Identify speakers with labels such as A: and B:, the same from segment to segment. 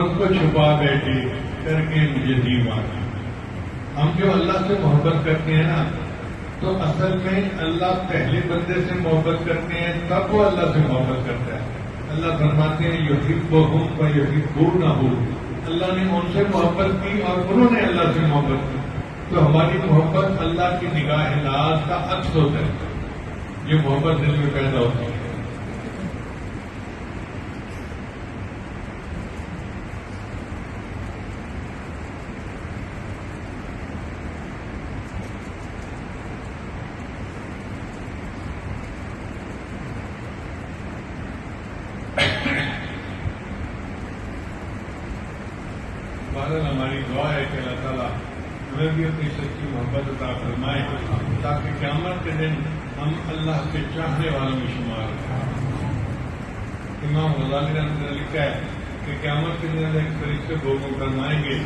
A: کو چھپا بیٹھے کر کے مجھے دیوانہ. ہم جو اللہ سے محبت کرتے ہیں نا تو اصل میں اللہ پہلے بندے سے محبت کرتے ہیں تب وہ اللہ سے محبت کرتا ہے. اللہ فرماتے ہیں یحبہم و یحبونہ. اللہ نے ان سے محبت کی اور انہوں نے اللہ سے محبت کی. تو ہماری محبت اللہ کی نگاہ ناز کا عکس ہوتا ہے. یہ محبت دل میں پیدا ہوتی ہے. ہماری دعا ہے کہ اللہ تعالیٰ ہمیں بھی اپنی سچی محبت عطا فرمائے تاکہ قیامت کے دن ہم اللہ کے چاہنے والوں میں شمار ہوں. امام غزالی رحمۃ اللہ نے لکھا ہے کہ قیامت کے دن ایک فرشتے کو فرمائیں گے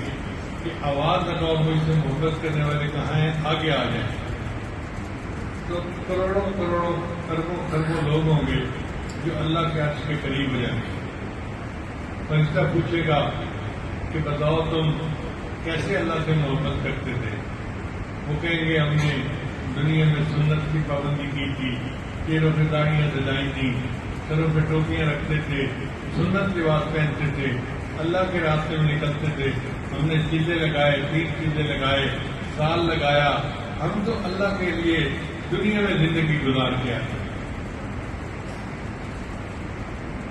A: کہ آواز لگاؤ مجھ سے محبت کرنے والے کہاں ہیں، آگے آ جائیں. تو کروڑوں کروڑوں اربوں خربوں لوگ ہوں گے جو اللہ کے عرش کے قریب ہو جائیں گے. فرشتہ پوچھے گا کہ بتاؤ تم کیسے اللہ سے محبت کرتے تھے. وہ کہیں گے ہم نے دنیا میں سنت کی پابندی کی تھی، چہروں پہ داڑیاں سجائی تھیں، سروں پہ ٹوپیاں رکھتے تھے، سنت لباس پہنتے تھے، اللہ کے راستے میں نکلتے تھے. ہم نے چیزیں لگائے، 30 چیزیں لگائے، سال لگایا. ہم تو اللہ کے لیے دنیا میں زندگی گزار کے آئے.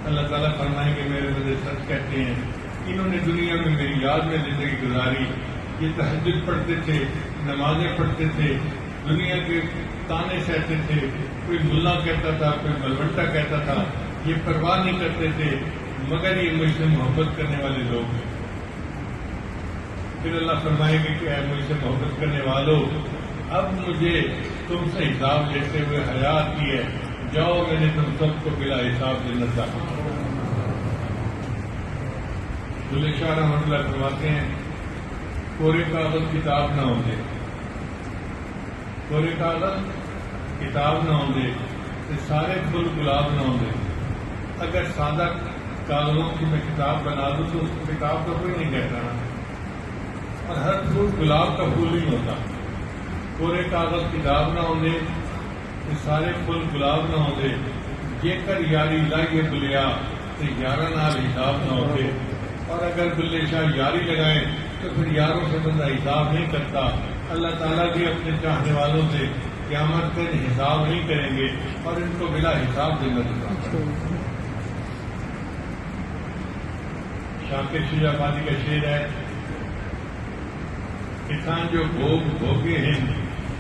A: اللہ تعالیٰ فرمائیں کہ میرے بندے سچ کہتے ہیں، انہوں نے دنیا میں میری یاد میں زندگی گزاری. یہ تہجد پڑھتے تھے، نمازیں پڑھتے تھے، دنیا کے تانے سہتے تھے. کوئی ملا کہتا تھا، کوئی ملوٹا کہتا تھا، یہ پرواہ نہیں کرتے تھے، مگر یہ مجھ سے محبت کرنے والے لوگ ہیں. پھر اللہ فرمائے گے کہ اے مجھ سے محبت کرنے والوں، اب مجھے تم سے حساب لیتے ہوئے حیا آتی ہے. جاؤ میں نے تم سب کو بلا حساب جنت داخل کیا. بلے شاہ رحمۃ اللہ فرماتے ہیں کورے کاغذ کتاب نہ ہوں دے، کورے کاغذ کتاب نہ ہوں دے، سارے پھول گلاب نہ ہوں دے. اگر سادہ کاغذوں کی میں کتاب بنا دوں تو اس کو کتاب کا کوئی نہیں کہتا نا، اور ہر پھول گلاب کا پھول نہیں ہوتا. کورے کاغذ کتاب نہ ہوں دے، سارے پھول گلاب نہ ہوں دے. یہ کر یاری لائیے بلیا تو یارہ نال حساب نہ ہوتے. اور اگر بلے شاہ یاری لگائیں تو پھر یاروں سے بندہ حساب نہیں کرتا. اللہ تعالیٰ بھی اپنے چاہنے والوں سے قیامت کا حساب نہیں کریں گے اور ان کو بلا حساب جنت دیتا. شاکر شیرہ آبادی کا شعر ہے، کسان جو بھوگ بھوگے ہیں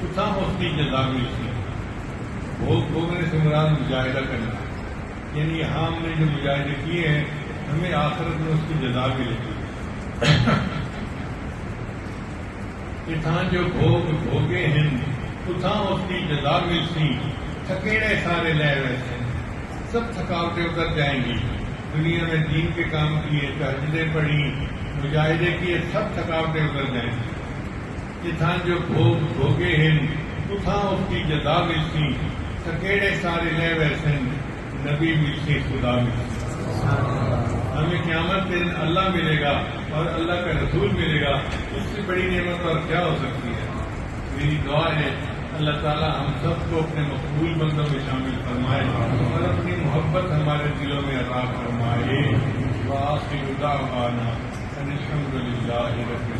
A: اتنا اس کی جزا ملتی. بھوگ بھوگنے سے مراد مجاہدہ کرنا، یعنی یہاں ہم نے جو مجاہدے کیے ہیں ہمیں آخرت میں اس کی جزا ملے گی. کسان جو بھوگ بھوگے ہیں اتنا اس کی جزا ملتی. تھکیڑے سارے لے ویسے، سب تھکاوٹیں اتر جائیں گی. دنیا میں دین کے کام کیے، تہجدیں پڑھی، مجاہدے کیے، سب تھکاوٹیں اتر جائیں گی. کسان جو بھوگ بھوگے ہیں اتنا اس کی جزا ملتی. تھکیڑے سارے لے ویسے، نبی ملتی خدا ملتی. ہمیں قیامت کے دن اللہ ملے گا اور اللہ کا رسول ملے گا. اس سے بڑی نعمت اور کیا ہو سکتی ہے. میری دعا ہے اللہ تعالیٰ ہم سب کو اپنے مقبول بندوں میں شامل فرمائے اور اپنی محبت ہمارے دلوں میں عطا فرمائے. وآخر دعوانا ان الحمد للہ رب